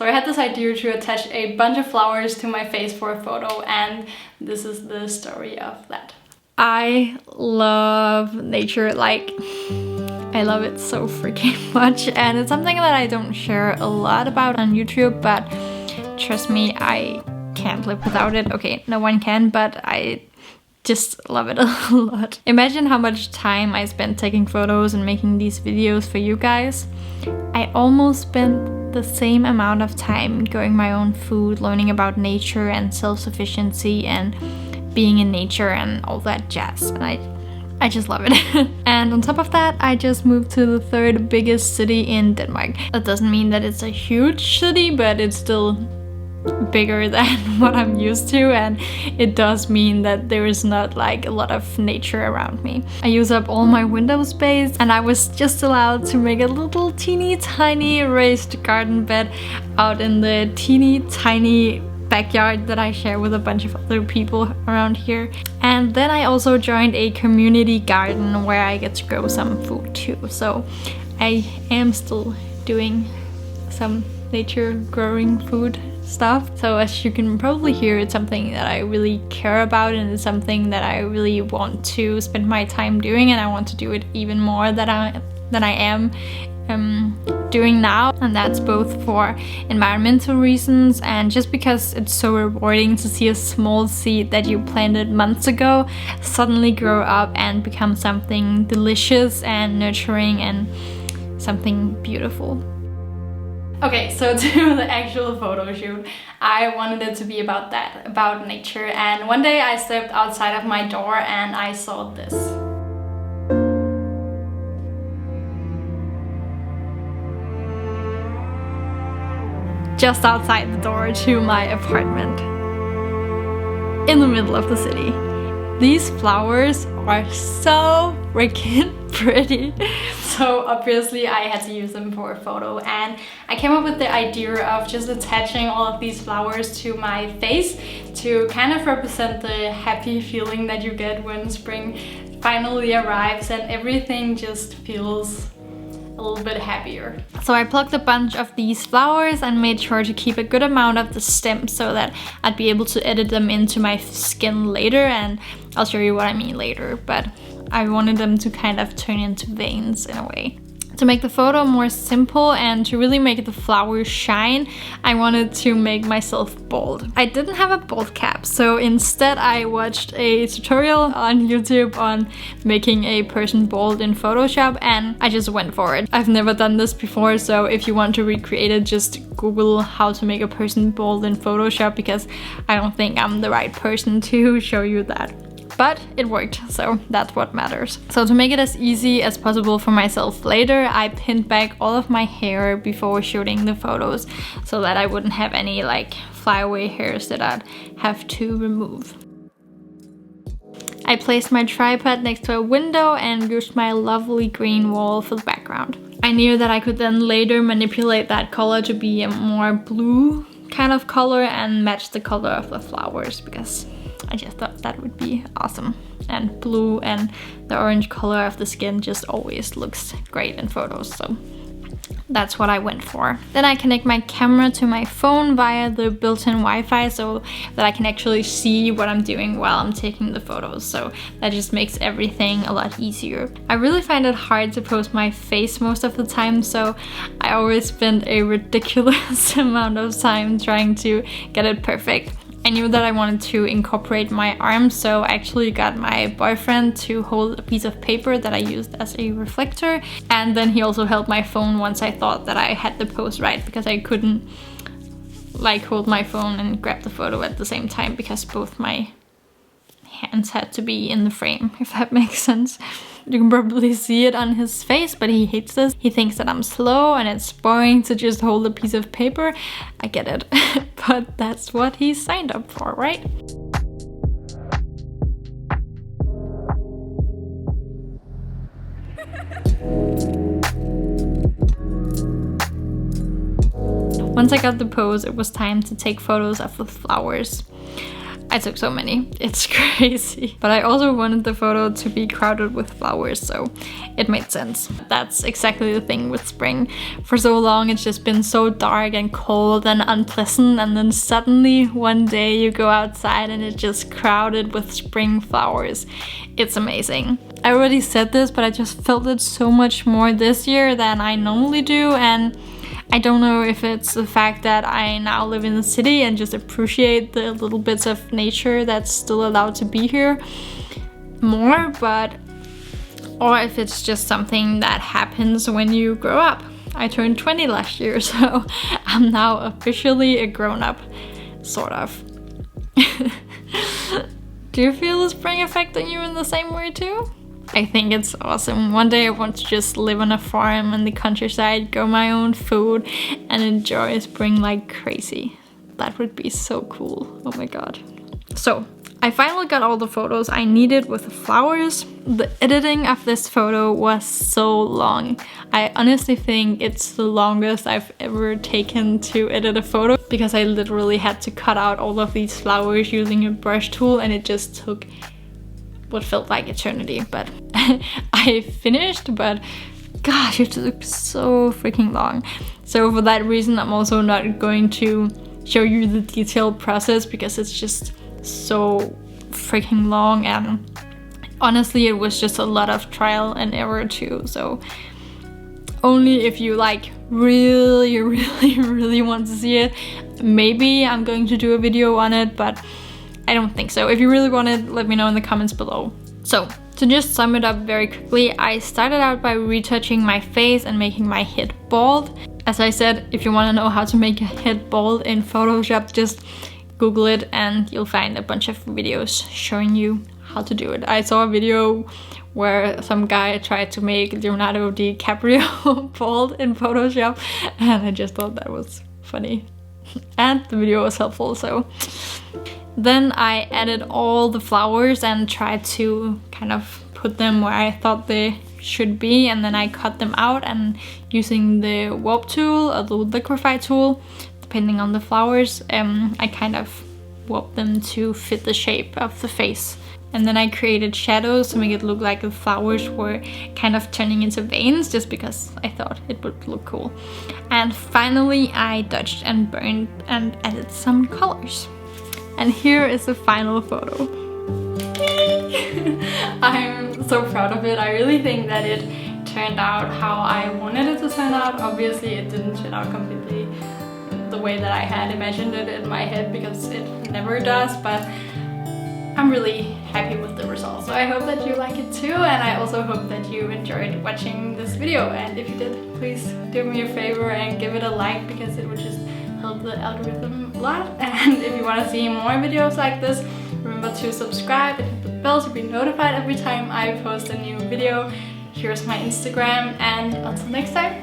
So I had this idea to attach a bunch of flowers to my face for a photo, and this is the story of that. I love nature, like I love it so freaking much, and it's something that I don't share a lot about on YouTube, but trust me, I can't live without it. Okay, no one can, but I just love it a lot. Imagine how much time I spent taking photos and making these videos for you guys. I almost spent the same amount of time growing my own food, learning about nature and self-sufficiency and being in nature and all that jazz. And I just love it. And on top of that, I just moved to the third biggest city in Denmark. That doesn't mean that it's a huge city, but it's still bigger than what I'm used to, and it does mean that there is not like a lot of nature around me. I use up all my window space, and I was just allowed to make a little teeny tiny raised garden bed out in the teeny tiny backyard that I share with a bunch of other people around here. And then I also joined a community garden where I get to grow some food too. So I am still doing some nature growing food stuff. So as you can probably hear, it's something that I really care about, and it's something that I really want to spend my time doing, and I want to do it even more than I am doing now. And that's both for environmental reasons and just because it's so rewarding to see a small seed that you planted months ago suddenly grow up and become something delicious and nurturing and something beautiful. Okay, so to the actual photo shoot, I wanted it to be about that, about nature. And one day I stepped outside of my door and I saw this. Just outside the door to my apartment, in the middle of the city. These flowers are so freaking pretty. So obviously I had to use them for a photo, and I came up with the idea of just attaching all of these flowers to my face to kind of represent the happy feeling that you get when spring finally arrives and everything just feels a little bit happier. So I plucked a bunch of these flowers and made sure to keep a good amount of the stems so that I'd be able to edit them into my skin later, and I'll show you what I mean later, but I wanted them to kind of turn into veins in a way. To make the photo more simple and to really make the flowers shine, I wanted to make myself bald. I didn't have a bald cap, so instead I watched a tutorial on YouTube on making a person bald in Photoshop, and I just went for it. I've never done this before, so if you want to recreate it, just Google how to make a person bald in Photoshop, because I don't think I'm the right person to show you that. But it worked, so that's what matters. So to make it as easy as possible for myself later, I pinned back all of my hair before shooting the photos so that I wouldn't have any like flyaway hairs that I'd have to remove. I placed my tripod next to a window and used my lovely green wall for the background. I knew that I could then later manipulate that color to be a more blue kind of color and match the color of the flowers, because I just thought that would be awesome. And blue and the orange color of the skin just always looks great in photos, so that's what I went for. Then I connect my camera to my phone via the built-in Wi-Fi so that I can actually see what I'm doing while I'm taking the photos, so that just makes everything a lot easier. I really find it hard to pose my face most of the time, so I always spend a ridiculous amount of time trying to get it perfect. I knew that I wanted to incorporate my arms, so I actually got my boyfriend to hold a piece of paper that I used as a reflector, and then he also held my phone once I thought that I had the pose right, because I couldn't like hold my phone and grab the photo at the same time because both my hands had to be in the frame, if that makes sense. You can probably see it on his face, but he hates this. He thinks that I'm slow and it's boring to just hold a piece of paper. I get it, but that's what he signed up for, right? Once I got the pose, it was time to take photos of the flowers. I took so many, it's crazy. But I also wanted the photo to be crowded with flowers, so it made sense. That's exactly the thing with spring. For so long it's just been so dark and cold and unpleasant, and then suddenly one day you go outside and it's just crowded with spring flowers. It's amazing. I already said this, but I just felt it so much more this year than I normally do, and I don't know if it's the fact that I now live in the city and just appreciate the little bits of nature that's still allowed to be here more, or if it's just something that happens when you grow up. I turned 20 last year, so I'm now officially a grown-up, sort of. Do you feel the spring affecting you in the same way too? I think it's awesome. One day I want to just live on a farm in the countryside, grow my own food, and enjoy spring like crazy. That would be so cool. Oh my god. So, I finally got all the photos I needed with the flowers. The editing of this photo was so long. I honestly think it's the longest I've ever taken to edit a photo, because I literally had to cut out all of these flowers using a brush tool, and it just took what felt like eternity. But I finished, but gosh, it took so freaking long. So for that reason, I'm also not going to show you the detailed process, because it's just so freaking long, and honestly it was just a lot of trial and error too. So only if you like really want to see it, maybe I'm going to do a video on it, but I don't think so. If you really want it, let me know in the comments below. So, to just sum it up very quickly, I started out by retouching my face and making my head bald. As I said, if you want to know how to make a head bald in Photoshop, just Google it and you'll find a bunch of videos showing you how to do it. I saw a video where some guy tried to make Leonardo DiCaprio bald in Photoshop, and I just thought that was funny. And the video was helpful, so. Then I added all the flowers and tried to kind of put them where I thought they should be, and then I cut them out, and using the warp tool or the liquify tool, depending on the flowers, I kind of warped them to fit the shape of the face. And then I created shadows to make it look like the flowers were kind of turning into veins, just because I thought it would look cool. And finally I dodged and burned and added some colors. And here is the final photo. I'm so proud of it. I really think that it turned out how I wanted it to turn out. Obviously it didn't turn out completely the way that I had imagined it in my head, because it never does, but I'm really happy with the result. So I hope that you like it too, and I also hope that you enjoyed watching this video. And if you did, please do me a favor and give it a like, because it would just help the algorithm a lot. And if you want to see more videos like this, remember to subscribe and hit the bell to be notified every time I post a new video. Here's my Instagram, and until next time,